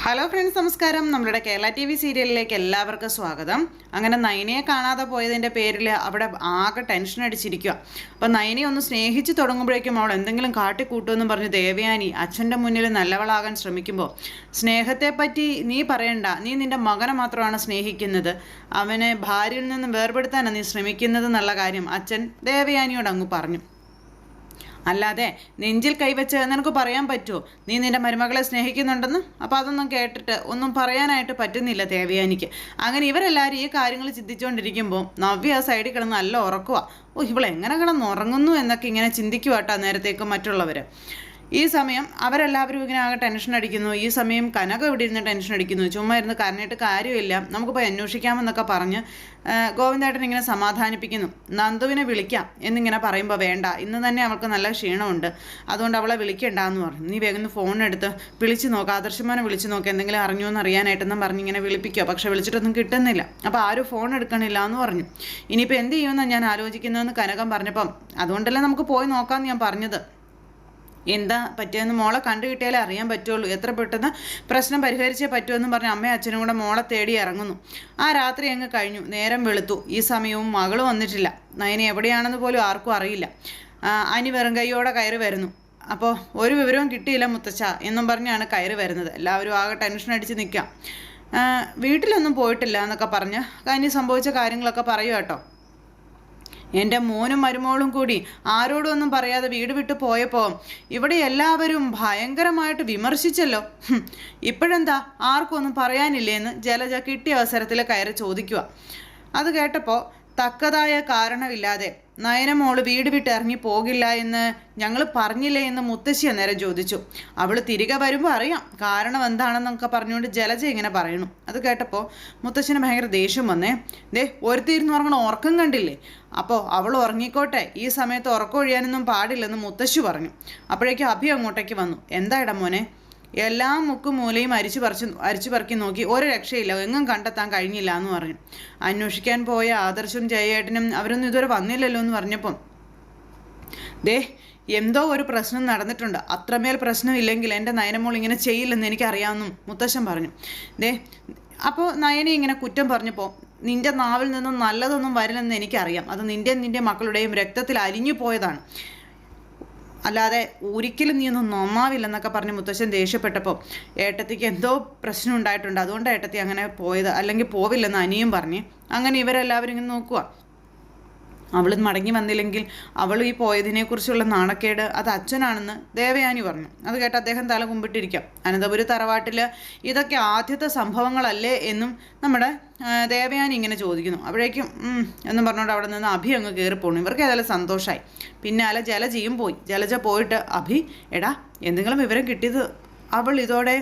Hello friends, നമസ്കാരം. നമ്മളുടെ Kerala T V സീരിയലിലേക്ക് എല്ലാവർക്കും സ്വാഗതം. അങ്ങനെ നയനയെ കാണാതെ പോയതിൻ്റെ പേരിൽ അവിടെ ആകെ ടെൻഷൻ അടിച്ചിരിക്കുക. അപ്പം നയനയെ ഒന്ന് സ്നേഹിച്ച് തുടങ്ങുമ്പോഴേക്കും അവൾ എന്തെങ്കിലും കാട്ടിക്കൂട്ടുമെന്ന് പറഞ്ഞ് ദേവയാനി അച്ഛൻ്റെ മുന്നിൽ നല്ലവളാകാൻ ശ്രമിക്കുമ്പോൾ, സ്നേഹത്തെപ്പറ്റി നീ പറയണ്ട, നീ നിൻ്റെ മകനെ മാത്രമാണ് സ്നേഹിക്കുന്നത്, അവനെ ഭാര്യയിൽ നിന്നും വേർപെടുത്താനാണ് നീ ശ്രമിക്കുന്നത് എന്നുള്ള കാര്യം അച്ഛൻ ദേവയാനിയോട് അങ്ങ് പറഞ്ഞു. അല്ലാതെ നെഞ്ചിൽ കൈവച്ച് നിനക്ക് പറയാൻ പറ്റുമോ നീ നിൻ്റെ മരുമകളെ സ്നേഹിക്കുന്നുണ്ടെന്ന്? അപ്പോൾ അതൊന്നും കേട്ടിട്ട് ഒന്നും പറയാനായിട്ട് പറ്റുന്നില്ല ദേവയാനിക്ക്. അങ്ങനെ ഇവരെല്ലാവരും ഈ കാര്യങ്ങൾ ചിന്തിച്ചുകൊണ്ടിരിക്കുമ്പോൾ നവ്യ ആ സൈഡിൽ കിടന്ന് നല്ല ഉറക്കുക. ഇവളെങ്ങനെ കിടന്നുറങ്ങുന്നു എന്നൊക്കെ ഇങ്ങനെ ചിന്തിക്കുക കേട്ടോ നേരത്തേക്ക് മറ്റുള്ളവർ. ഈ സമയം അവരെല്ലാവരും ഇങ്ങനെ ആകെ ടെൻഷൻ അടിക്കുന്നു. ഈ സമയം കനക ഇവിടെ ഇരുന്ന് ടെൻഷൻ അടിക്കുന്നു. ചുമ്മാ ഇരുന്ന് കരഞ്ഞിട്ട് കാര്യമില്ല, നമുക്ക് പോയി അന്വേഷിക്കാമെന്നൊക്കെ പറഞ്ഞ് ഗോവിന്ദേട്ടൻ ഇങ്ങനെ സമാധാനിപ്പിക്കുന്നു. നന്ദുവിനെ വിളിക്കാം എന്നിങ്ങനെ പറയുമ്പോൾ വേണ്ട, ഇന്ന് തന്നെ അവൾക്ക് നല്ല ക്ഷീണമുണ്ട്, അതുകൊണ്ട് അവളെ വിളിക്കണ്ടെന്ന് പറഞ്ഞു. നീ വേഗം ഫോണെടുത്ത് വിളിച്ച് നോക്കുക, ആദർശമാനെ വിളിച്ച് നോക്കുക, എന്തെങ്കിലും അറിഞ്ഞോ എന്ന് അറിയാനായിട്ടെന്നും പറഞ്ഞ് ഇങ്ങനെ വിളിപ്പിക്കുക. പക്ഷെ വിളിച്ചിട്ടൊന്നും കിട്ടുന്നില്ല. അപ്പോൾ ആരും ഫോൺ എടുക്കണില്ല എന്ന് പറഞ്ഞു. ഇനിയിപ്പോൾ എന്ത് ചെയ്യുമെന്നാണ് ഞാൻ ആലോചിക്കുന്നതെന്ന് കനകം പറഞ്ഞപ്പം അതുകൊണ്ടല്ലേ നമുക്ക് പോയി നോക്കാമെന്ന് ഞാൻ പറഞ്ഞത്. എന്താ പറ്റിയെന്ന് മോളെ കണ്ടു കിട്ടിയാലേ അറിയാൻ പറ്റുള്ളൂ, എത്ര പെട്ടെന്ന് പ്രശ്നം പരിഹരിച്ചേ പറ്റുമെന്നും പറഞ്ഞ് അമ്മയും അച്ഛനും കൂടെ മോളെ തേടി ഇറങ്ങുന്നു. ആ രാത്രി അങ്ങ് കഴിഞ്ഞു, നേരം വെളുത്തു. ഈ സമയവും മകൾ വന്നിട്ടില്ല. നയന എവിടെയാണെന്ന് പോലും ആർക്കും അറിയില്ല. അനി വെറും കൈയോടെ കയറി വരുന്നു. അപ്പോൾ ഒരു വിവരവും കിട്ടിയില്ല മുത്തച്ഛ എന്നും പറഞ്ഞാണ് കയറി വരുന്നത്. എല്ലാവരും ആകെ ടെൻഷൻ അടിച്ച് നിൽക്കാം. വീട്ടിലൊന്നും പോയിട്ടില്ല എന്നൊക്കെ പറഞ്ഞ് കനി സംഭവിച്ച കാര്യങ്ങളൊക്കെ പറയുക കേട്ടോ. എൻ്റെ മോനും മരുമോളും കൂടി ആരോടും ഒന്നും പറയാതെ വീട് വിട്ടു പോയപ്പോൾ ഇവിടെ എല്ലാവരും ഭയങ്കരമായിട്ട് വിമർശിച്ചല്ലോ. ഇപ്പോഴെന്താ ആർക്കും ഒന്നും പറയാനില്ലേന്ന് ജലജ കിട്ടിയ അവസരത്തിൽ കയറി ചോദിക്കുക. അത് കേട്ടപ്പോൾ തക്കതായ കാരണമില്ലാതെ നയനമോള് വീട് വിട്ട് ഇറങ്ങി പോകില്ല എന്ന് ഞങ്ങൾ പറഞ്ഞില്ലേ എന്ന് മുത്തശ്ശി അന്നേരം ചോദിച്ചു. അവൾ തിരികെ വരുമ്പോൾ അറിയാം കാരണം എന്താണെന്നൊക്കെ പറഞ്ഞുകൊണ്ട് ജലജ ഇങ്ങനെ പറയണു. അത് കേട്ടപ്പോൾ മുത്തശ്ശിന് ഭയങ്കര ദേഷ്യം വന്നേ. ഒരുത്തിരുന്ന് ഉറങ്ങണ ഉറക്കം കണ്ടില്ലേ, അപ്പോൾ അവൾ ഉറങ്ങിക്കോട്ടെ, ഈ സമയത്ത് ഉറക്കം ഒഴിയാനൊന്നും പാടില്ലെന്ന് മുത്തശ്ശി പറഞ്ഞു. അപ്പോഴേക്കും അഭി അങ്ങോട്ടേക്ക് വന്നു. എന്താ ഇടം മോനെ? എല്ലാ മുക്കും മൂലയും അരിച്ചു പറക്കി നോക്കി, ഒരു രക്ഷയില്ല, എങ്ങും കണ്ടെത്താൻ കഴിഞ്ഞില്ല എന്ന് പറഞ്ഞു. അന്വേഷിക്കാൻ പോയ ആദർശും ജയേട്ടനും അവരൊന്നും ഇതുവരെ വന്നില്ലല്ലോ എന്ന് പറഞ്ഞപ്പം എന്തോ ഒരു പ്രശ്നം നടന്നിട്ടുണ്ട്, അത്രമേൽ പ്രശ്നമില്ലെങ്കിൽ എൻ്റെ നയനമോൾ ഇങ്ങനെ ചെയ്യില്ലെന്ന് എനിക്കറിയാമെന്നും മുത്തശ്ശൻ പറഞ്ഞു. അപ്പോൾ നയനെ ഇങ്ങനെ കുറ്റം പറഞ്ഞപ്പോൾ നിൻ്റെ നാവിൽ നിന്നും നല്ലതൊന്നും വരില്ലെന്ന് എനിക്കറിയാം, അത് നിൻ്റെ മക്കളുടെയും രക്തത്തിൽ അലിഞ്ഞു പോയതാണ്, അല്ലാതെ ഒരിക്കലും നീ ഒന്നും നന്നാവില്ലെന്നൊക്കെ പറഞ്ഞ് മുത്തശ്ശൻ ദേഷ്യപ്പെട്ടപ്പോൾ ഏട്ടത്തിക്ക് എന്തോ പ്രശ്നം ഉണ്ടായിട്ടുണ്ട്, അതുകൊണ്ട് ഏട്ടത്തി അങ്ങനെ പോയത്, അല്ലെങ്കിൽ പോവില്ലെന്ന് അനിയും പറഞ്ഞ് അങ്ങനെ ഇവരെല്ലാവരും ഇങ്ങനെ നോക്കുക. അവൾ മടങ്ങി വന്നില്ലെങ്കിൽ അവൾ ഈ പോയതിനെക്കുറിച്ചുള്ള നാണക്കേട് അത് അച്ഛനാണെന്ന് ദേവയാനി പറഞ്ഞു. അത് കേട്ട് അദ്ദേഹം തല കുമ്പിട്ടിരിക്കാം. അനന്തപുരി തറവാട്ടിൽ ഇതൊക്കെ ആദ്യത്തെ സംഭവങ്ങളല്ലേ എന്നും നമ്മുടെ ദേവയാനി ഇങ്ങനെ ചോദിക്കുന്നു. അപ്പോഴേക്കും എന്നും പറഞ്ഞുകൊണ്ട് അവിടെ നിന്ന് അഭി അങ്ങ് കയറിപ്പോണു. ഇവർക്ക് ഏതായാലും സന്തോഷമായി. പിന്നാലെ ജലജയും പോയി. ജലജ പോയിട്ട് അഭി എടാ എന്തെങ്കിലും വിവരം കിട്ടിയത് അവൾ ഇതോടെ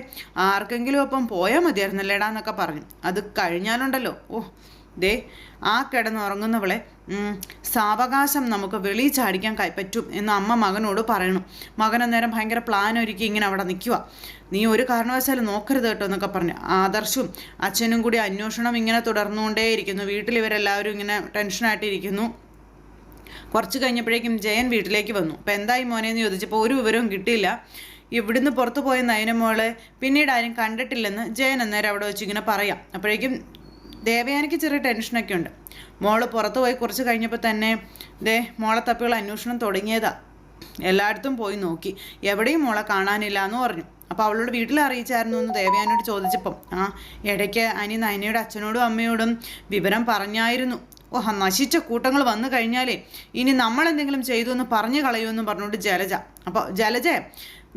ആർക്കെങ്കിലും ഒപ്പം പോയാൽ മതിയായിരുന്നല്ലേടാ എന്നൊക്കെ പറഞ്ഞു. അത് കഴിഞ്ഞാലുണ്ടല്ലോ ആ കിടന്നുറങ്ങുന്നവളെ സാവകാശം നമുക്ക് വെളിയിൽ ചാടിക്കാൻ പറ്റും എന്ന് അമ്മ മകനോട് പറയണം. മകൻ അന്നേരം ഭയങ്കര പ്ലാൻ ഒരുക്കി ഇങ്ങനെ അവിടെ നിൽക്കുക. നീ ഒരു കാരണവശാലും നോക്കരുത് കേട്ടോ എന്നൊക്കെ പറഞ്ഞു. ആദർശും അച്ഛനും കൂടി അന്വേഷണം ഇങ്ങനെ തുടർന്നുകൊണ്ടേയിരിക്കുന്നു. വീട്ടിൽ ഇവരെല്ലാവരും ഇങ്ങനെ ടെൻഷനായിട്ടിരിക്കുന്നു. കുറച്ച് കഴിഞ്ഞപ്പോഴേക്കും ജയൻ വീട്ടിലേക്ക് വന്നു. അപ്പോൾ എന്തായി മോനെന്ന് ചോദിച്ചപ്പോൾ ഒരു വിവരവും കിട്ടിയില്ല. ഇവിടുന്ന് പുറത്തു പോയ നയനമോളെ പിന്നീട് ആരും കണ്ടിട്ടില്ലെന്ന് ജയൻ അന്നേരം അവിടെ വെച്ച് ഇങ്ങനെ പറയാം. അപ്പോഴേക്കും ദേവയാനിക്ക് ചെറിയ ടെൻഷനൊക്കെ ഉണ്ട്. മോള് പുറത്തു പോയി കുറച്ച് കഴിഞ്ഞപ്പോൾ തന്നെ മോളെ തപ്പിയുള്ള അന്വേഷണം തുടങ്ങിയതാ. എല്ലായിടത്തും പോയി നോക്കി, എവിടെയും മോളെ കാണാനില്ല എന്ന് പറഞ്ഞു. അപ്പോൾ അവളോട് വീട്ടിൽ അറിയിച്ചായിരുന്നു എന്ന് ദേവയാനിയോട് ചോദിച്ചപ്പം ഇടയ്ക്ക് അനി നയനയുടെ അച്ഛനോടും അമ്മയോടും വിവരം പറഞ്ഞായിരുന്നു. നശിച്ച കൂട്ടങ്ങൾ വന്നു കഴിഞ്ഞാലേ ഇനി നമ്മളെന്തെങ്കിലും ചെയ്തു എന്ന് പറഞ്ഞു കളയുമെന്ന് പറഞ്ഞുകൊണ്ട് ജലജ. അപ്പോൾ ജലജേ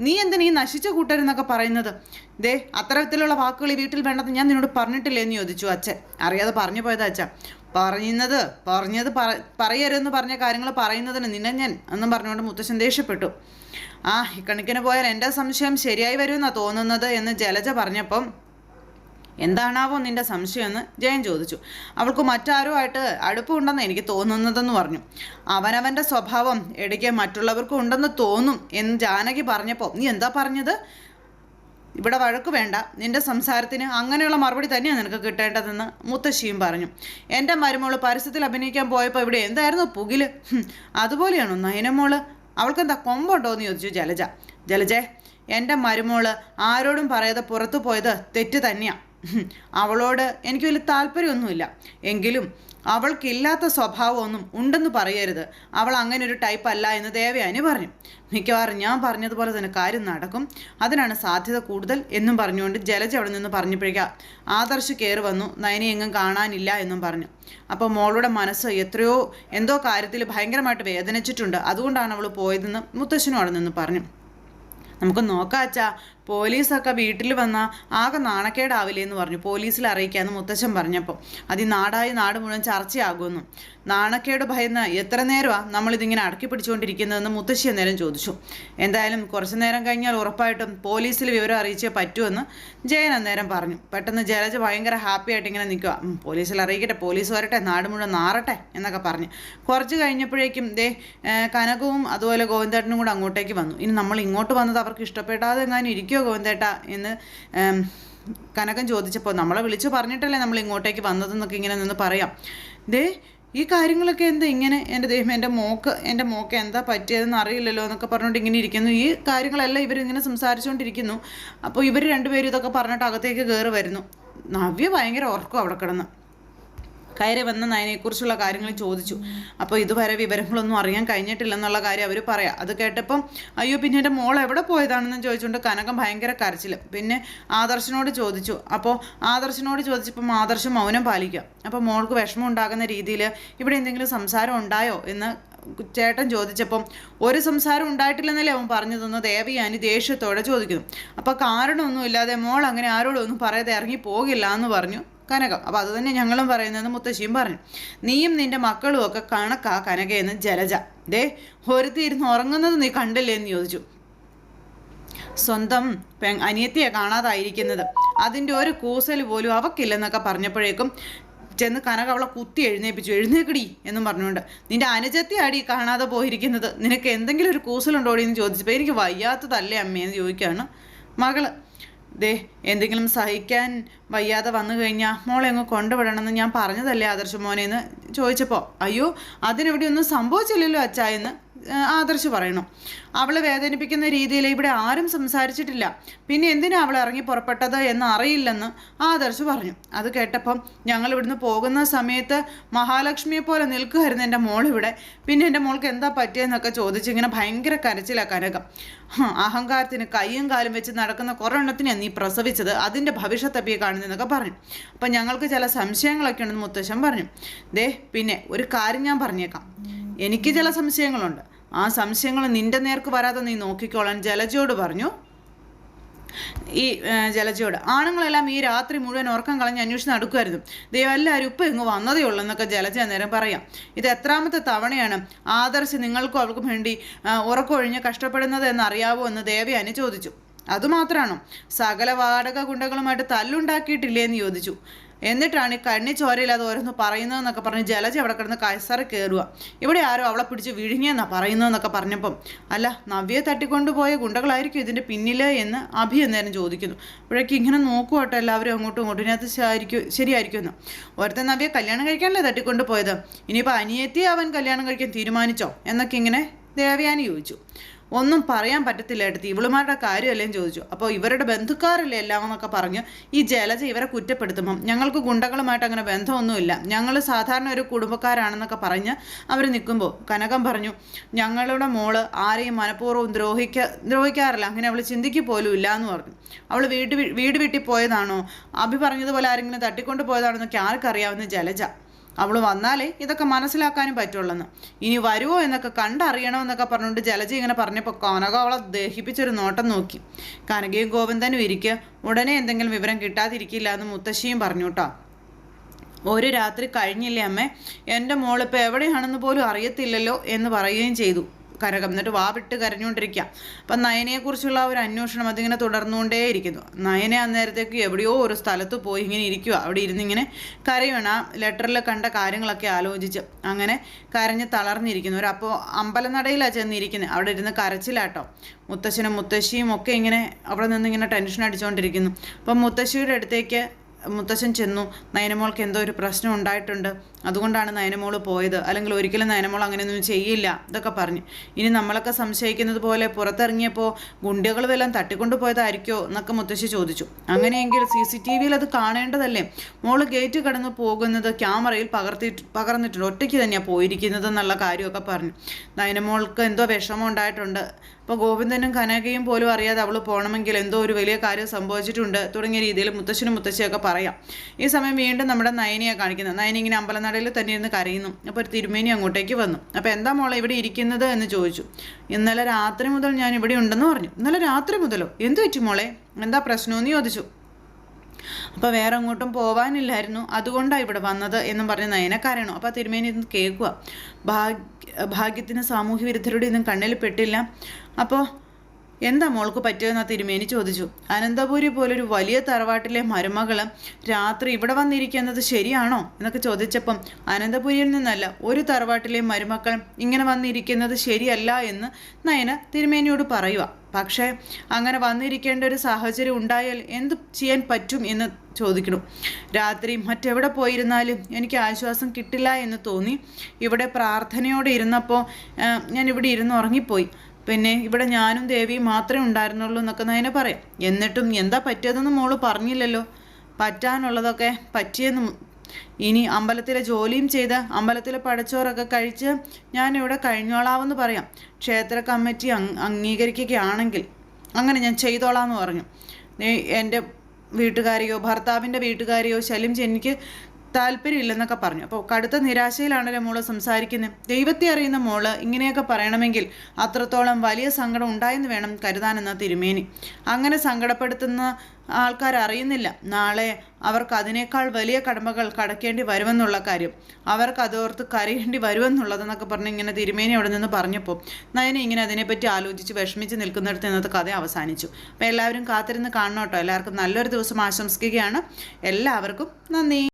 നീ എന്തിനാ ഈ നശിച്ച കൂട്ടരെന്നൊക്കെ പറയുന്നത്? അത്തരത്തിലുള്ള വാക്കുകൾ ഈ വീട്ടിൽ വേണ്ടെന്ന് ഞാൻ നിന്നോട് പറഞ്ഞിട്ടില്ലേ എന്ന് ചോദിച്ചു അച്ഛൻ. അറിയാതെ പറഞ്ഞു പോയതാ അച്ഛൻ. പറഞ്ഞത് പറയരുതെന്ന് പറഞ്ഞ കാര്യങ്ങൾ പറയുന്നതിന് നിന്നെ ഞാൻ എന്നും പറഞ്ഞുകൊണ്ട് മുത്തശ്ശൻ ദേഷ്യപ്പെട്ടു. ഇക്കണക്കിന് പോയാൽ എൻ്റെ സംശയം ശരിയായി വരുമെന്നാണ് തോന്നുന്നത് എന്ന് ജലജ പറഞ്ഞപ്പം എന്താണാവോ നിൻ്റെ സംശയമെന്ന് ജയൻ ചോദിച്ചു. അവൾക്ക് മറ്റാരോ ആയിട്ട് അടുപ്പമുണ്ടെന്ന് എനിക്ക് തോന്നുന്നതെന്ന് പറഞ്ഞു. അവനവൻ്റെ സ്വഭാവം ഇടയ്ക്ക് മറ്റുള്ളവർക്കും ഉണ്ടെന്ന് തോന്നും എന്ന് ജാനകി പറഞ്ഞപ്പോൾ നീ എന്താ പറഞ്ഞത്? ഇവിടെ വഴക്ക് വേണ്ട, നിൻ്റെ സംസാരത്തിന് അങ്ങനെയുള്ള മറുപടി തന്നെയാണ് നിനക്ക് കിട്ടേണ്ടതെന്ന് മുത്തശ്ശിയും പറഞ്ഞു. എൻ്റെ മരുമോള് പരസ്യത്തിൽ അഭിനയിക്കാൻ പോയപ്പോൾ ഇവിടെ എന്തായിരുന്നു പുകില്? അതുപോലെയാണോ നയനമോള്? അവൾക്കെന്താ കൊമ്പുണ്ടോ എന്ന് ചോദിച്ചു ജലജ. എൻ്റെ മരുമോള് ആരോടും പറയാതെ പുറത്തു പോയത് തെറ്റ് തന്നെയാണ്. അവളോട് എനിക്ക് വലിയ താല്പര്യമൊന്നുമില്ല. എങ്കിലും അവൾക്കില്ലാത്ത സ്വഭാവമൊന്നും ഉണ്ടെന്ന് പറയരുത്. അവൾ അങ്ങനെ ഒരു ടൈപ്പ് അല്ല എന്ന് ദേവയാനി പറഞ്ഞു. മിക്കവാറും ഞാൻ പറഞ്ഞതുപോലെ തന്നെ കാര്യം നടക്കും, അതിനാണ് സാധ്യത കൂടുതൽ എന്നും പറഞ്ഞുകൊണ്ട് ജലജ അവിടെ നിന്ന് പറഞ്ഞപ്പോഴേക്കാം ആദർശ് കയറി വന്നു. നയനെ എങ്ങും കാണാനില്ല എന്നും പറഞ്ഞു. അപ്പോൾ മോളുടെ മനസ്സ് എന്തോ കാര്യത്തിൽ ഭയങ്കരമായിട്ട് വേദനിച്ചിട്ടുണ്ട്, അതുകൊണ്ടാണ് അവൾ പോയതെന്ന് മുത്തശ്ശനും അവിടെ നിന്ന് പറഞ്ഞു. നമുക്ക് നോക്കാം അച്ഛാ, പോലീസൊക്കെ വീട്ടിൽ വന്നാൽ ആകെ നാണക്കേടാവില്ലേ എന്ന് പറഞ്ഞു. പോലീസിൽ അറിയിക്കാമെന്ന് മുത്തശ്ശൻ പറഞ്ഞപ്പോൾ അത് ഈ നാട് മുഴുവൻ ചർച്ചയാകുമെന്നു. നാണക്കേട് ഭയന്ന് എത്ര നേരമാണ് നമ്മളിതിങ്ങനെ അടക്കി പിടിച്ചുകൊണ്ടിരിക്കുന്നതെന്ന് മുത്തശ്ശി അന്നേരം ചോദിച്ചു. എന്തായാലും കുറച്ചു നേരം കഴിഞ്ഞാൽ ഉറപ്പായിട്ടും പോലീസിൽ വിവരം അറിയിച്ചേ പറ്റുമെന്ന് ജയൻ അന്നേരം പറഞ്ഞു. പെട്ടെന്ന് ജലജ ഭയങ്കര ഹാപ്പി ആയിട്ട് ഇങ്ങനെ നിൽക്കുക. പോലീസിൽ അറിയിക്കട്ടെ, പോലീസ് വരട്ടെ, നാട് മുഴുവൻ നാറട്ടെ എന്നൊക്കെ പറഞ്ഞു. കുറച്ച് കഴിഞ്ഞപ്പോഴേക്കും കനകവും അതുപോലെ ഗോവിന്ദേട്ടനും കൂടെ അങ്ങോട്ടേക്ക് വന്നു. ഇനി നമ്മൾ ഇങ്ങോട്ട് വന്നത് അവർക്ക് ഇഷ്ടപ്പെടാതെ എങ്ങാനും ഇരിക്കുമോ ഗോവിന്ദേട്ട എന്ന് കനകൻ ചോദിച്ചപ്പോൾ നമ്മളെ വിളിച്ചു പറഞ്ഞിട്ടല്ലേ നമ്മൾ ഇങ്ങോട്ടേക്ക് വന്നതെന്നൊക്കെ ഇങ്ങനെ നിന്ന് പറയാം. ഈ കാര്യങ്ങളൊക്കെ എന്താ ഇങ്ങനെ, എൻ്റെ ദൈവം എൻ്റെ മോക്ക് എന്താ പറ്റിയതെന്ന് അറിയില്ലല്ലോ എന്നൊക്കെ പറഞ്ഞുകൊണ്ട് ഇങ്ങനെ ഇരിക്കുന്നു. ഈ കാര്യങ്ങളെല്ലാം ഇവരിങ്ങനെ സംസാരിച്ചുകൊണ്ടിരിക്കുന്നു. അപ്പോൾ ഇവർ രണ്ടുപേരും ഇതൊക്കെ പറഞ്ഞിട്ട് അകത്തേക്ക് കയറി വരുന്നു. നവ്യ ഭയങ്കര ഉറക്കം അവിടെ കിടന്ന്. കയറി വന്ന നയനെക്കുറിച്ചുള്ള കാര്യങ്ങൾ ചോദിച്ചു. അപ്പോൾ ഇതുവരെ വിവരങ്ങളൊന്നും അറിയാൻ കഴിഞ്ഞിട്ടില്ലെന്നുള്ള കാര്യം അവർ പറയാം. അത് കേട്ടപ്പം അയ്യോ പിന്നെ എൻ്റെ മോൾ എവിടെ പോയതാണെന്ന് ചോദിച്ചുകൊണ്ട് കനകം ഭയങ്കര കരച്ചിൽ. പിന്നെ ആദർശനോട് ചോദിച്ചു. അപ്പോൾ ആദർശനോട് ചോദിച്ചപ്പം ആദർശം മൗനം പാലിക്കുക. അപ്പോൾ മോൾക്ക് വിഷമം ഉണ്ടാകുന്ന രീതിയിൽ ഇവിടെ എന്തെങ്കിലും സംസാരം ഉണ്ടായോ എന്ന് ചേട്ടൻ ചോദിച്ചപ്പം ഒരു സംസാരം ഉണ്ടായിട്ടില്ലെന്നല്ലേ അവൻ പറഞ്ഞു തന്നു. ദേവയാനി ദേഷ്യത്തോടെ ചോദിക്കുന്നു. അപ്പോൾ കാരണമൊന്നുമില്ലാതെ മോൾ അങ്ങനെ ആരോടും ഒന്നും പറയാതെ ഇറങ്ങി പോകില്ല എന്ന് പറഞ്ഞു കനകം. അപ്പോൾ അത് തന്നെ ഞങ്ങളും പറയുന്നതെന്ന് മുത്തശ്ശിയും പറഞ്ഞു. നീയും നിൻ്റെ മക്കളും ഒക്കെ കണക്കാ കനകയെന്ന് ജലജ. ഒരുത്തി ഇരുന്ന് ഉറങ്ങുന്നത് നീ കണ്ടില്ലേ എന്ന് ചോദിച്ചു. സ്വന്തം അനിയത്തിയെ കാണാതായിരിക്കുന്നത്, അതിൻ്റെ ഒരു കൂസൽ പോലും അവക്കില്ലെന്നൊക്കെ പറഞ്ഞപ്പോഴേക്കും ചെന്ന് കനക അവളെ കുത്തി എഴുന്നേൽപ്പിച്ചു. എഴുന്നേക്കടി എന്നും പറഞ്ഞുകൊണ്ട്, നിന്റെ അനുജത്തി അടി കാണാതെ പോയിരിക്കുന്നത്, നിനക്ക് എന്തെങ്കിലും ഒരു കൂസലുണ്ടോടി എന്ന് ചോദിച്ചപ്പോൾ എനിക്ക് വയ്യാത്തതല്ലേ അമ്മയെന്ന് ചോദിക്കുകയാണ് മകള്. എന്തെങ്കിലും സഹിക്കാൻ വയ്യാതെ വന്നു കഴിഞ്ഞാൽ മോളെ അങ്ങ് കൊണ്ടുവിടണമെന്ന് ഞാൻ പറഞ്ഞതല്ലേ ആദർശ മോനെന്ന് ചോദിച്ചപ്പോൾ അയ്യോ അതിനിവിടെ ഒന്നും സംഭവിച്ചില്ലല്ലോ അച്ഛാ എന്ന് ആദർശ് പറയണു. അവളെ വേദനിപ്പിക്കുന്ന രീതിയിൽ ഇവിടെ ആരും സംസാരിച്ചിട്ടില്ല, പിന്നെ എന്തിനാ അവൾ ഇറങ്ങി പുറപ്പെട്ടത് എന്ന് അറിയില്ലെന്ന് ആദർശ് പറഞ്ഞു. അത് കേട്ടപ്പം ഞങ്ങൾ ഇവിടുന്ന് പോകുന്ന സമയത്ത് മഹാലക്ഷ്മിയെ പോലെ നിൽക്കുമായിരുന്നു എൻ്റെ മോളിവിടെ, പിന്നെ എൻ്റെ മോൾക്ക് എന്താ പറ്റിയെന്നൊക്കെ ചോദിച്ച് ഇങ്ങനെ ഭയങ്കര കരച്ചിലാണ് കനകം. അഹങ്കാരത്തിന് കയ്യും കാലും വെച്ച് നടക്കുന്ന കുറേ എണ്ണത്തിനെയാണ് നീ പ്രസവിച്ചത്, അതിൻ്റെ ഭവിഷ്യത്തപ്പിയെ കാണുന്നതെന്നൊക്കെ പറഞ്ഞു. അപ്പം ഞങ്ങൾക്ക് ചില സംശയങ്ങളൊക്കെ ഉണ്ടെന്ന് മുത്തശ്ശൻ പറഞ്ഞു. പിന്നെ ഒരു കാര്യം ഞാൻ പറഞ്ഞേക്കാം, എനിക്ക് ചില സംശയങ്ങളുണ്ട്, ആ സംശയങ്ങൾ നിന്റെ നേർക്ക് വരാതെ നീ നോക്കിക്കോളാൻ ജലജയോട് പറഞ്ഞു. ജലജയോട് ആണുങ്ങളെല്ലാം ഈ രാത്രി മുഴുവൻ ഉറക്കം കളഞ്ഞ് അന്വേഷിച്ച് നടക്കുമായിരുന്നു, എല്ലാവരും ഇപ്പം ഇങ്ങ് വന്നതേ ഉള്ളൂ എന്നൊക്കെ ജലജ നേരം പറയാം. ഇത് എത്രാമത്തെ തവണയാണ് ആദർശ് നിങ്ങൾക്കും അവൾക്കും വേണ്ടി ഉറക്കമൊഴിഞ്ഞ് കഷ്ടപ്പെടുന്നത് എന്നറിയാവോ എന്ന് ദേവയാനി ചോദിച്ചു. അതുമാത്രമാണോ സകല വാടക ഗുണ്ടകളുമായിട്ട് തല്ലുണ്ടാക്കിയിട്ടില്ലേ എന്ന് ചോദിച്ചു. എന്നിട്ടാണ് ഈ കണ്ണി ചോരയില്ലാതെ ഓരോന്ന് പറയുന്നതെന്നൊക്കെ പറഞ്ഞ് ജലജ അവിടെ കിടന്ന് കയസറ കയറുക. ഇവിടെ ആരോ അവളെ പിടിച്ച് വിഴുങ്ങിയെന്നാണ് പറയുന്നതെന്നൊക്കെ പറഞ്ഞപ്പം അല്ല നവ്യയെ തട്ടിക്കൊണ്ടുപോയ ഗുണ്ടകളായിരിക്കും ഇതിൻ്റെ പിന്നിൽ എന്ന് അഭി എന്നേരം ചോദിക്കുന്നു. അപ്പോഴേക്കും ഇങ്ങനെ നോക്കുവാട്ടോ എല്ലാവരും അങ്ങോട്ടും ഇങ്ങോട്ടും, ഇതിനകത്ത് ശരിയായിരിക്കുമെന്ന്. ഒരുത്തൻ നവ്യയെ കല്യാണം കഴിക്കാനല്ലേ തട്ടിക്കൊണ്ടു പോയത്, ഇനിയിപ്പോൾ അനിയത്തിയെ അവൻ കല്യാണം കഴിക്കാൻ തീരുമാനിച്ചോ എന്നൊക്കെ ഇങ്ങനെ ദേവയാനി ചോദിച്ചു. ഒന്നും പറയാൻ പറ്റത്തില്ല ഏട്ടത്തി, ഇവളുമാരുടെ കാര്യമല്ലേ ചോദിച്ചു. അപ്പോൾ ഇവരുടെ ബന്ധുക്കാരല്ലേ എല്ലാം എന്നൊക്കെ പറഞ്ഞ് ഈ ജലജ ഇവരെ കുറ്റപ്പെടുത്തുമ്പം ഞങ്ങൾക്ക് ഗുണ്ടകളുമായിട്ട് അങ്ങനെ ബന്ധമൊന്നുമില്ല, ഞങ്ങൾ സാധാരണ ഒരു കുടുംബക്കാരാണെന്നൊക്കെ പറഞ്ഞ് അവർ നിൽക്കുമ്പോൾ കനകം പറഞ്ഞു ഞങ്ങളുടെ മോള് ആരെയും മനഃപൂർവ്വം ദ്രോഹിക്കാറില്ല, അങ്ങനെ അവൾ ചിന്തിക്ക് പോലും ഇല്ല എന്ന് പറഞ്ഞു. അവൾ വീട് വിട്ടി പോയതാണോ, അഭി പറഞ്ഞതുപോലെ ആരെങ്കിലും തട്ടിക്കൊണ്ട് പോയതാണോ എന്നൊക്കെ ആർക്കറിയാവുന്ന ജലജ. അവൾ വന്നാലേ ഇതൊക്കെ മനസ്സിലാക്കാനും പറ്റുള്ളെന്ന്, ഇനി വരുമോ എന്നൊക്കെ കണ്ടറിയണമെന്നൊക്കെ പറഞ്ഞുകൊണ്ട് ജലജ ഇങ്ങനെ പറഞ്ഞപ്പോൾ കനക അവളെ ദഹിപ്പിച്ചൊരു നോട്ടം നോക്കി. കനകയും ഗോവിന്ദനും ഇരിക്കുക, ഉടനെ എന്തെങ്കിലും വിവരം കിട്ടാതിരിക്കില്ല എന്ന് മുത്തശ്ശിയും പറഞ്ഞു കേട്ടോ. ഒരു രാത്രി കഴിഞ്ഞില്ലേ അമ്മേ, എൻ്റെ മോളിപ്പോൾ എവിടെയാണെന്ന് പോലും അറിയത്തില്ലല്ലോ എന്ന് പറയുകയും ചെയ്തു കനകം. എന്നിട്ട് വാ വിട്ട് കരഞ്ഞുകൊണ്ടിരിക്കുക. അപ്പം നയനെക്കുറിച്ചുള്ള ഒരു അന്വേഷണം അതിങ്ങനെ തുടർന്നുകൊണ്ടേയിരിക്കുന്നു. നയനെ അന്നേരത്തേക്ക് എവിടെയോ ഒരു സ്ഥലത്ത് പോയി ഇങ്ങനെ ഇരിക്കുക, അവിടെ ഇരുന്നിങ്ങനെ കരയണം. ആ ലെറ്ററിൽ കണ്ട കാര്യങ്ങളൊക്കെ ആലോചിച്ച് അങ്ങനെ കരഞ്ഞ് തളർന്നിരിക്കുന്നു. അപ്പോൾ അമ്പലനടയിലാണ് ചെന്നിരിക്കുന്നത്, അവിടെ ഇരുന്ന് കരച്ചിലാട്ടോ. മുത്തശ്ശനും മുത്തശ്ശിയും ഒക്കെ ഇങ്ങനെ അവിടെ നിന്ന് ഇങ്ങനെ ടെൻഷൻ അടിച്ചുകൊണ്ടിരിക്കുന്നു. അപ്പം മുത്തശ്ശിയുടെ അടുത്തേക്ക് മുത്തശ്ശൻ ചെന്നു, നയനമോൾക്ക് എന്തോ ഒരു പ്രശ്നം ഉണ്ടായിട്ടുണ്ട്, അതുകൊണ്ടാണ് നയനമോൾ പോയത്, അല്ലെങ്കിൽ ഒരിക്കലും നയനമോൾ അങ്ങനെയൊന്നും ചെയ്യില്ല, ഇതൊക്കെ പറഞ്ഞു. ഇനി നമ്മളൊക്കെ സംശയിക്കുന്നത് പോലെ പുറത്തിറങ്ങിയപ്പോൾ ഗുണ്ടകൾ വല്ലതും തട്ടിക്കൊണ്ടു പോയതായിരിക്കോ എന്നൊക്കെ മുത്തശ്ശി ചോദിച്ചു. അങ്ങനെയെങ്കിൽ CCTVയിൽ അത് കാണേണ്ടതല്ലേ? മോള് ഗേറ്റ് കടന്ന് പോകുന്നത് ക്യാമറയിൽ പകർന്നിട്ടുണ്ട്, ഒറ്റയ്ക്ക് തന്നെയാണ് പോയിരിക്കുന്നത് എന്നുള്ള കാര്യമൊക്കെ പറഞ്ഞു. നയനമോൾക്ക് എന്തോ വിഷമം ഉണ്ടായിട്ടുണ്ട്, അപ്പോൾ ഗോവിന്ദനും കനകയും പോലും അറിയാതെ അവൾ പോകണമെങ്കിൽ എന്തോ ഒരു വലിയ കാര്യം സംഭവിച്ചിട്ടുണ്ട് തുടങ്ങിയ രീതിയിൽ മുത്തശ്ശനും മുത്തശ്ശിയൊക്കെ പറയാം. ഈ സമയം വീണ്ടും നമ്മുടെ നയനിയെ കാണിക്കുന്നത്. നയനി ഇങ്ങനെ അമ്പലനടയിൽ തന്നെ ഇരുന്ന് കരയുന്നു. അപ്പോൾ ഒരു തിരുമേനി അങ്ങോട്ടേക്ക് വന്നു. അപ്പോൾ എന്താ മോളെ ഇവിടെ ഇരിക്കുന്നത് എന്ന് ചോദിച്ചു. ഇന്നലെ രാത്രി മുതൽ ഞാൻ ഇവിടെ ഉണ്ടെന്ന് പറഞ്ഞു. ഇന്നലെ രാത്രി മുതലോ? എന്തു പറ്റി മോളെ, എന്താ പ്രശ്നമെന്ന് ചോദിച്ചു. അപ്പോൾ വേറെ അങ്ങോട്ടും പോവാനില്ലായിരുന്നു, അതുകൊണ്ടാണ് ഇവിടെ വന്നത് എന്നും പറഞ്ഞ് നയനക്കാരാണോ. അപ്പോൾ തിരുമേനി ഇന്ന് കേൾക്കുക. ഭാഗ്യത്തിന് സാമൂഹ്യ വിരുദ്ധരുടെ ഇന്നും കണ്ണിൽ പെട്ടില്ല. അപ്പോൾ എന്താ മോൾക്ക് പറ്റുമെന്നാ തിരുമേനി ചോദിച്ചു. അനന്തപുരി പോലൊരു വലിയ തറവാട്ടിലെ മരുമകൾ രാത്രി ഇവിടെ വന്നിരിക്കുന്നത് ശരിയാണോ എന്നൊക്കെ ചോദിച്ചപ്പം അനന്തപുരിയിൽ നിന്നല്ല, ഒരു തറവാട്ടിലെ മരുമക്കൾ ഇങ്ങനെ വന്നിരിക്കുന്നത് ശരിയല്ല എന്ന് നയന തിരുമേനിയോട് പറയുക. പക്ഷേ അങ്ങനെ വന്നിരിക്കേണ്ട ഒരു സാഹചര്യം ഉണ്ടായാൽ എന്ത് ചെയ്യാൻ പറ്റും എന്ന് ചോദിക്കണം. രാത്രി മറ്റെവിടെ പോയിരുന്നാലും എനിക്ക് ആശ്വാസം കിട്ടില്ല എന്ന് തോന്നി. ഇവിടെ പ്രാർത്ഥനയോടെ ഇരുന്നപ്പോൾ ഞാൻ ഇവിടെ ഇരുന്ന് ഉറങ്ങിപ്പോയി. പിന്നെ ഇവിടെ ഞാനും ദേവിയും മാത്രമേ ഉണ്ടായിരുന്നുള്ളൂ എന്നൊക്കെ നയന പറയാം. എന്നിട്ടും എന്താ പറ്റിയതെന്ന് മോള് പറഞ്ഞില്ലല്ലോ. പറ്റാനുള്ളതൊക്കെ പറ്റിയെന്ന്. ഇനി അമ്പലത്തിലെ ജോലിയും ചെയ്ത് അമ്പലത്തിലെ പടച്ചോറൊക്കെ കഴിച്ച് ഞാനിവിടെ കഴിഞ്ഞോളാമെന്ന് പറയാം. ക്ഷേത്ര കമ്മിറ്റി അംഗീകരിക്കുകയാണെങ്കിൽ അങ്ങനെ ഞാൻ ചെയ്തോളാമെന്ന് പറഞ്ഞു. എൻ്റെ വീട്ടുകാരെയോ ഭർത്താവിൻ്റെ വീട്ടുകാരെയോ ശല്യം ചെയ്യാൻ എനിക്ക് താല്പര്യമില്ലെന്നൊക്കെ പറഞ്ഞു. അപ്പോൾ കടുത്ത നിരാശയിലാണല്ലോ മോള് സംസാരിക്കുന്നത്. ദൈവത്തെ അറിയുന്ന മോള് ഇങ്ങനെയൊക്കെ പറയണമെങ്കിൽ അത്രത്തോളം വലിയ സങ്കടം ഉണ്ടായെന്ന് വേണം കരുതാനെന്ന തിരുമേനി. അങ്ങനെ സങ്കടപ്പെടുത്തുന്ന ആൾക്കാർ അറിയുന്നില്ല നാളെ അവർക്ക് അതിനേക്കാൾ വലിയ കടമകൾ കടക്കേണ്ടി വരുമെന്നുള്ള കാര്യം, അവർക്ക് അതോർത്ത് കരയേണ്ടി വരുമെന്നുള്ളതെന്നൊക്കെ പറഞ്ഞ് ഇങ്ങനെ തിരുമേനി അവിടെ നിന്ന് പറഞ്ഞപ്പോൾ നയന ഇങ്ങനെ അതിനെപ്പറ്റി ആലോചിച്ച് വിഷമിച്ച് നിൽക്കുന്നിടത്ത് ഇന്നത്തെ കഥ അവസാനിച്ചു. അപ്പോൾ എല്ലാവരും കാത്തിരുന്ന് കാണണം കേട്ടോ. എല്ലാവർക്കും നല്ലൊരു ദിവസം ആശംസിക്കുകയാണ്. എല്ലാവർക്കും നന്ദി.